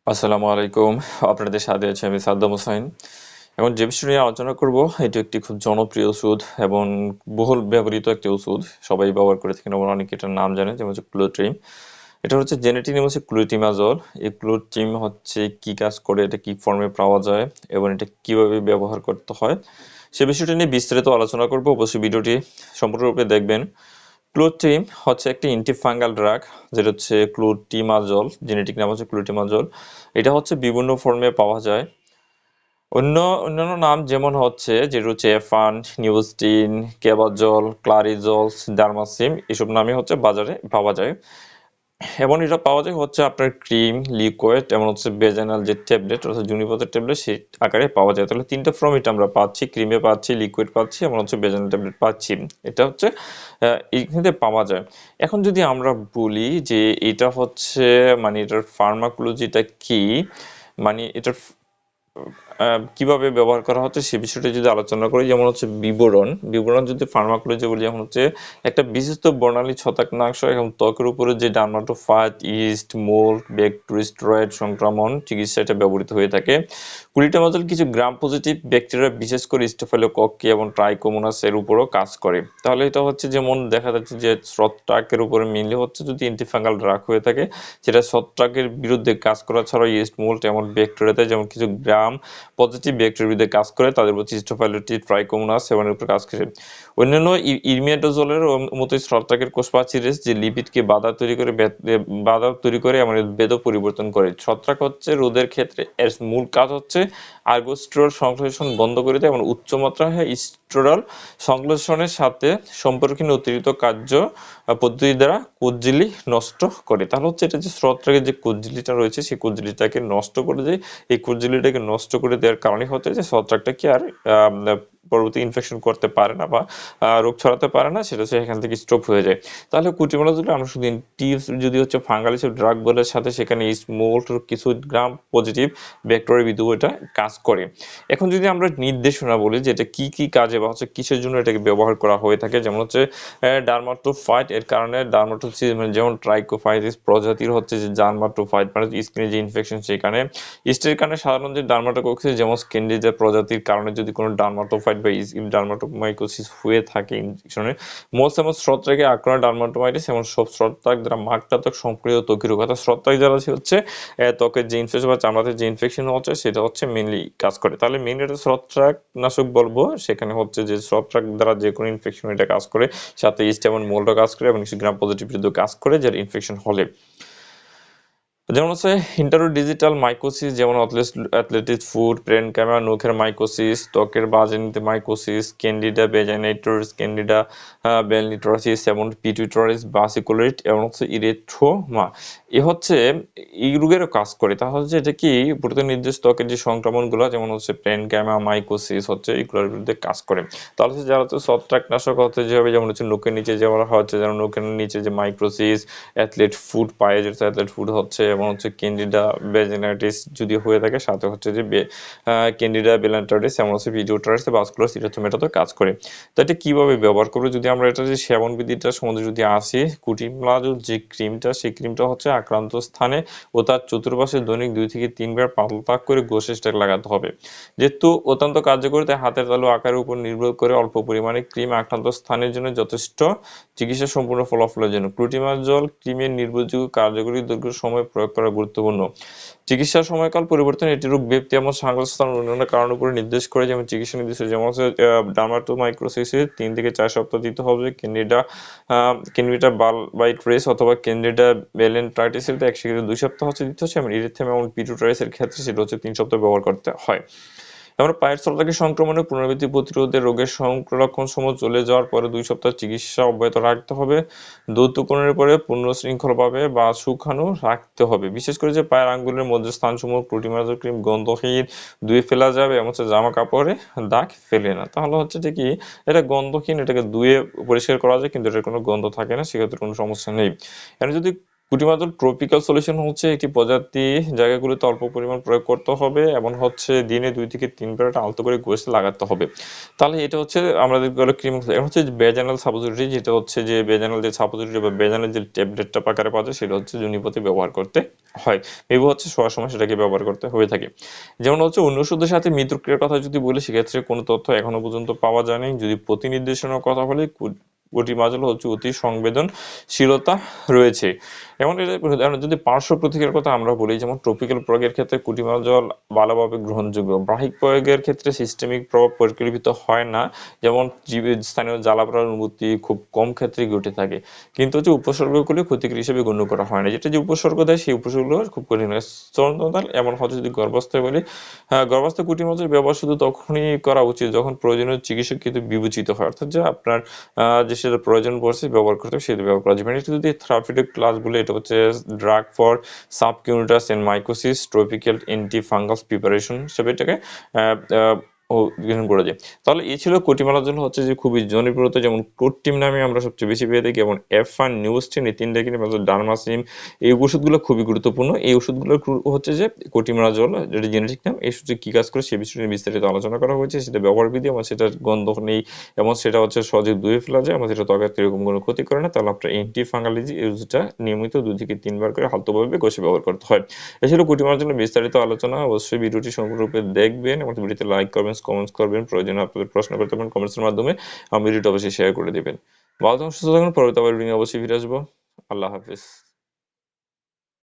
আসসালামু আলাইকুম। আপনাদের সাথে আছি আমি সাদ্দাম হোসাইন। এখন যে বিষয় নিয়ে আলোচনা করব, এটি একটি খুব জনপ্রিয় ওষুধ এবং বহুল ব্যবহৃত একটি ওষুধ। সবাই ব্যবহার করে থাকেন এবং অনেকে এটার নাম জানেন, যেমন হচ্ছে ক্লোট্রিম। এটা হচ্ছে জেনেটিক নেম হচ্ছে ক্লোট্রিমাজল। এই ক্লোট্রিম হচ্ছে কি কাজ করে, এটা কি ফর্মে পাওয়া যায় এবং এটা কিভাবে ব্যবহার করতে হয়, সে বিষয়টি নিয়ে বিস্তারিত আলোচনা করব। অবশ্যই ভিডিওটি সম্পূর্ণরূপে দেখবেন। ক্লোট্রিম হচ্ছে একটি অ্যান্টিফাঙ্গাল ড্রাগ, যেটা হচ্ছে ক্লোট্রিমাজল, জেনেটিক নাম হচ্ছে ক্লোট্রিমাজল। এটা হচ্ছে বিভিন্ন ফর্মে পাওয়া যায়। অন্যান্য নাম যেমন হচ্ছে যেটা হচ্ছে এফান, নিউস্টিন, কেবাজল, ক্লারিজল, ডারমাসিম, এসব নামে হচ্ছে বাজারে পাওয়া যায়। এবং এটা পাওয়া যায় হচ্ছে আপনার ক্রিম, লিকুইড এবং হচ্ছে ভেজাইনাল যে ট্যাবলেট অর্থাৎ জুনিপাতের ট্যাবলেট, সেই আকারে পাওয়া যায়। তাহলে তিনটা ফর্ম এটা আমরা পাচ্ছি, ক্রিমে পাচ্ছি, লিকুইড পাচ্ছি এবং হচ্ছে ভেজাইনাল ট্যাবলেট পাচ্ছি। এটা হচ্ছে এইখানে পাওয়া যায়। এখন যদি আমরা বলি যে এটা হচ্ছে মানে এটার ফার্মাকোলজিটা কি, মানে এটার কিভাবে ব্যবহার করা হচ্ছে সে বিষয়টা যদি আলোচনা করি, যেমন হচ্ছে বিবরণ যদি ফার্মাকোলজি বলি, যেমন হচ্ছে একটা বিশিষ্ট বর্ণালী ছত্রাকনাশক এবং ত্বকের উপরে যে ডার্মাটোফাইট, ইস্ট, মোল্ড, ব্যাকটেরিয়েস্টেরয়েড সংক্রমণ চিকিৎসা এটা ব্যবহৃত হয়ে থাকে। ক্লোট্রিমাজল কিছু গ্রাম পজিটিভ ব্যাকটেরিয়া, বিশেষ করে স্টেফিলোকক্কি এবং ট্রাইকোমোনাস এর উপরও কাজ করে। তাহলে এটা হচ্ছে যেমন দেখা যাচ্ছে যে ছত্রাকের উপরে মেনলি হচ্ছে যদি অ্যান্টিফাঙ্গাল ড্রাগ হয়ে থাকে, সেটা ছত্রাকের বিরুদ্ধে কাজ করা ছাড়াও ইস্ট, মোল্ড এমন ব্যাকটেরিয়াতে যেমন কিছু গ্রাম পজিটিভ ব্যাকটেরিয়ার বিরুদ্ধে কাজ করে, তাদের উপর হিস্টোফাইলোটি, ট্রাইকোমোনাস এবং এর উপর কাজ করে। অন্যান্য ইমিডাজোলের মতো ছত্রাকের কোষপ্রাচীরে যে লিপিডকে বাধা তৈরি করে এমন বেদও পরিবর্তন করে। ছত্রাক হচ্ছে রোধের ক্ষেত্রে এর মূল কাজ হচ্ছে আর্গোস্টেরল সংশ্লেষণ বন্ধ করে দেয় এবং উচ্চমাত্রায় স্টেরল সংশ্লেষণের সাথে সম্পর্কিত অতিরিক্ত কার্য পদ্ধতি দ্বারা কোষঝিল্লি নষ্ট করে। তাহলে হচ্ছে এটা যে ছত্রাকের যে কোষঝিল্লিটা রয়েছে সেই কোষঝিল্লিটাকে নষ্ট করে দেয়। এই কোষঝিল্লিটাকে নষ্ট করে দেওয়ার কারণে হচ্ছে যে ছত্রাকটা কি আর পরবর্তী ইনফেকশন করতে পারে না বা রোগ ছড়াতে পারে না, সেটা হচ্ছে এখান থেকে স্টপ হয়ে যায়। তাহলে কুটিমোলাজুলে আমরা শুধু টিপস যদি হচ্ছে ফাঙ্গাল হিসেবে ড্রাগ বলে, সাথে সেখানে স্মোল্ট কিছু গ্রাম পজিটিভ ব্যাকটেরিয়া বিধু এটা কাজ করে। এখন যদি আমরা নির্দেশনা বলি যে এটা কি কি কাজে বা হচ্ছে কিসের জন্য এটাকে ব্যবহার করা হয়ে থাকে, যেমন হচ্ছে ডার্মাটোফাইট, এর কারণে ডার্মাটোসিস যেমন ট্রাইকোফাইটিস প্রজাতির হচ্ছে যে ডার্মাটোফাইট মানে স্কিনে যে ইনফেকশন, সেখানে ইস্টের কারণে সাধারণ যে ডার্মাটোকক্সিস যেমন ক্যান্ডিডা প্রজাতির কারণে যদি কোনো ডার্মাটোফাইট বা ডার্মাটোমাইকোসিস হয়ে থাকে ইনফেকশনে, মোস্ট এবং ছত্রাকে আক্রমণ ডার্মাটোমাইটিস এবং সব ছত্রাক দ্বারা মাকড়াতক সংক্রিয় ত্বকের রোগ, অর্থাৎ ছত্রাক দ্বারা হচ্ছে ত্বকের যে ইনফেকশন বা চামড়াতে যে ইনফেকশন হচ্ছে সেটা হচ্ছে মেনলি কাজ করে। তাহলে মেন এটা ছত্রাক নাশক বলবো, সেখানে হচ্ছে যে ছত্রাক দ্বারা যে কোনো ইনফেকশন এটা কাজ করে, সাথে ইস্ট এবং মোল্ডও কাজ করে এবং গ্রাম পজিটিভ বিরুদ্ধে কাজ করে যার ইনফেকশন হলে। যেমন হচ্ছে ইন্টারোডিজিটাল মাইকোসিস, যেমন অ্যাথলেটিক ফুড, প্রেনকাইমা, নখের মাইকোসিস, ত্বকের বাজেনিতে মাইকোসিস, ক্যান্ডিডা ভ্যাজাইনাইটোরিস, ক্যান্ডিডা বেলনিটোরাসিস এবং পিটুইটরিস বাসিকুলারিট এবং হচ্ছে ইরেথ্রোমা, এ হচ্ছে এই রোগেরও কাজ করে। তাহলে হচ্ছে এটা কি প্রতি নির্দিষ্ট ত্বকের যে সংক্রমণগুলো, যেমন হচ্ছে প্রেনকাইমা, মাইকোসিস হচ্ছে এগুলোর বিরুদ্ধে কাজ করে। তাহলে হচ্ছে যারা তো ছত্রাকনাশক হচ্ছে যেভাবে, যেমন হচ্ছে নখের নিচে যেমন হচ্ছে, যেমন নখের নিচে যে মাইক্রোসিস, অ্যাথলেট ফুড পায়ে যেটা অ্যাথলেট ফুড হচ্ছে এবং হচ্ছে ক্যান্ডিডা ভ্যাজিনাইটিস যদি হয়ে থাকে, সাথে হচ্ছে যে ক্যান্ডিডা ভ্যালেন্টাইটিস এবং হচ্ছে ভিডিওটাইটিস ভাস্কুলার সিরোথেমেটাতে কাজ করে। তো এটা কিভাবে ব্যবহার করবে, যদি আমরা এটা যে সেবন বিধিটা সম্বন্ধে যদি আসি, কুটিমলাজুল যে ক্রিমটা, সেই ক্রিমটা হচ্ছে আক্রান্ত স্থানে ও তার চতুর্পাশে দৈনিক 2 থেকে 3 বার পাতলা করে ঘষে স্টেক লাগাতে হবে। যেহেতু অত্যন্ত কার্যকরী, তাই হাতের তালু আকারের উপর নির্ভর করে অল্প পরিমাণে ক্রিম আক্রান্ত স্থানের জন্য যথেষ্ট চিকিৎসা সম্পূর্ণ ফলাফলের জন্য। ক্লোট্রিমাজল ক্রিমের নির্ভরযোগ্য কার্যকরী দীর্ঘ সময় প্রয়োগ করা গুরুত্বপূর্ণ। চিকিৎসার সময়কাল পরিবর্তন এটি রোগ ব্যাপ্তি এবং সংশ্লেষণ অন্যান্য কারণের উপর নির্দেশ করে, যেমন চিকিৎসা নির্দেশ যেমন হচ্ছে ডার্মাটোমাইক্রোসিসে 3 থেকে 4 সপ্তাহ দিতে হবে, ক্যান্ডিডা বালবাইট্রেস অথবা ক্যান্ডিডা ভ্যালেন্টাইটিসের 1 থেকে 2 সপ্তাহ হচ্ছে দিতে হচ্ছে, এবং ইরিথেমা এবং পিটুইটারিসের ক্ষেত্রে সেটা হচ্ছে 3 সপ্তাহ ব্যবহার করতে হয়। আমরা পায়ের ছত্রাকের সংক্রমণের পুনরাবৃত্তি প্রতিরোধে রোগের সংরক্ষণ সময় চলে যাওয়ার পরে 2 সপ্তাহ চিকিৎসা অব্যাহত রাখতে হবে। দ্রুতকরণের পরে পুনঃশৃঙ্খলভাবে বা শুকানো রাখতে হবে। বিশেষ করে যে পায়ের আঙ্গুলের মধ্যে স্থানসমূহ ক্লোট্রিমাজল ক্রিম গন্ধহীন, ধুয়ে ফেলা যাবে এবং হচ্ছে জামা কাপড়ে দাগ ফেলে না। তাহলে হচ্ছে যে কি এটা গন্ধহীন, এটাকে ধুয়ে পরিষ্কার করা যায় কিন্তু এটার কোনো গন্ধ থাকে না, সেক্ষেত্রে কোনো সমস্যা নেই। এখন যদি কুটিমাজল ট্রপিক্যাল সলিউশন হচ্ছে একটি প্রজাতি জায়গাগুলোতে অল্প পরিমাণ প্রয়োগ করতে হবে এবং হচ্ছে দিনে 2 থেকে 3 বার এটা আলতো করে ঘষে লাগাতে হবে। তাহলে এটা হচ্ছে আমাদের গেল ক্রিম। এখন হচ্ছে বেজানাল সাপোজিটরি, যেটা হচ্ছে যে বেজানাল যে সাপোজিটরি বা বেজানাল যে ট্যাবলেটটা আকারে পাওয়া যায় সেটা হচ্ছে জুনিপথে ব্যবহার করতে হয়। এবার হচ্ছে শোয়ার সময় সেটাকে ব্যবহার করতে হয়ে থাকে। যেমন হচ্ছে অন্য ওষুধের সাথে মিথস্ক্রিয়ার কথা যদি বলি, সেক্ষেত্রে কোনো তথ্য এখনো পর্যন্ত পাওয়া যায়নি। যদি প্রতি নির্দেশনার কথা বলি, কোটিমাজল হচ্ছে অতি সংবেদনশীলতা রয়েছে। এমন যদি পার্শ্ব প্রতিক্রিয়ার কথা আমরা বলি, যেমন ট্রপিক্যাল প্রয়োগের ক্ষেত্রে কুটিমাজল ভালোভাবে গ্রহণযোগ্য। বাহ্যিক প্রয়োগের ক্ষেত্রে সিস্টেমিক প্রভাব পরিকল্পিত হয় না, যেমন স্থানীয় জ্বালাপোড়ার অনুভূতি খুব কম ক্ষেত্রে ঘটে থাকে। কিন্তু হচ্ছে উপসর্গগুলি ক্ষতিকর হিসেবে গণ্য করা হয় না। যেটা যে উপসর্গ দেয় সেই উপসর্গগুলো খুব কঠিন হয়। স্তন্যদান এমন হচ্ছে যদি গর্ভাবস্থায় বলি, গর্ভাবস্থায় কুটিমাজল ব্যবহার শুধু তখনই করা উচিত যখন প্রয়োজনীয় চিকিৎসক কিন্তু বিবেচিত হয়, অর্থাৎ যে আপনার যে সেটা প্রয়োজন পড়ছে ব্যবহার করতে হবে সেটা ব্যবহার করা যাবে। এটা যদি থেরাপিউটিক ক্লাস বলে, এটা হচ্ছে drug for subcutaneous and mycosis tropical anti fungus preparation হিসেবে এটাকে আহ, আহ, গ্রহণ করা যায়। তাহলে এই ছিল কোটিমালার জন্য হচ্ছে যে খুবই জনপ্রিয়তা, যেমন ক্লোট্রিম নামে আমরা সবচেয়ে বেশি পেয়ে থাকি, এবং এফান নিউস্টেন, এই তিনটা কিন্তু ডারমাসিম। এই ওষুধগুলো খুবই গুরুত্বপূর্ণ। এই ওষুধগুলো হচ্ছে যে কোটিমালাজল, যেটা জেনেটিক নাম, এই ওষুধে কি কাজ করে সে বিষয়ে নিয়ে বিস্তারিত আলোচনা করা হয়েছে, সেটা ব্যবহার বিধি এবং সেটার গন্ধ নেই, এবং সেটা হচ্ছে সহজে ধুয়ে ফেলা যায় এবং সেটা ত্বকের এরকম কোনো ক্ষতি করে না। তাহলে আপনার অ্যান্টি ফাঙ্গালিজি ইউজটা নিয়মিত 2 থেকে 3 বার করে হালকাভাবে ঘষে ব্যবহার করতে হয়। এছাড়া কুটিমার জন্য বিস্তারিত আলোচনা, অবশ্যই ভিডিওটি সম্পূর্ণরূপে দেখবেন এবং ভিডিওতে লাইক করবেন, কমেন্টস করবেন, প্রয়োজনে আপনাদের প্রশ্ন করতে পারেন কমেন্টসের মাধ্যমে। ভিডিওটা অবশ্যই শেয়ার করে দিবেন। ভালো থাকুন, সুস্থ থাকুন। পরবর্তী আবার ভিডিও অবশ্যই ফিরে আসবো। আল্লাহ হাফিজ।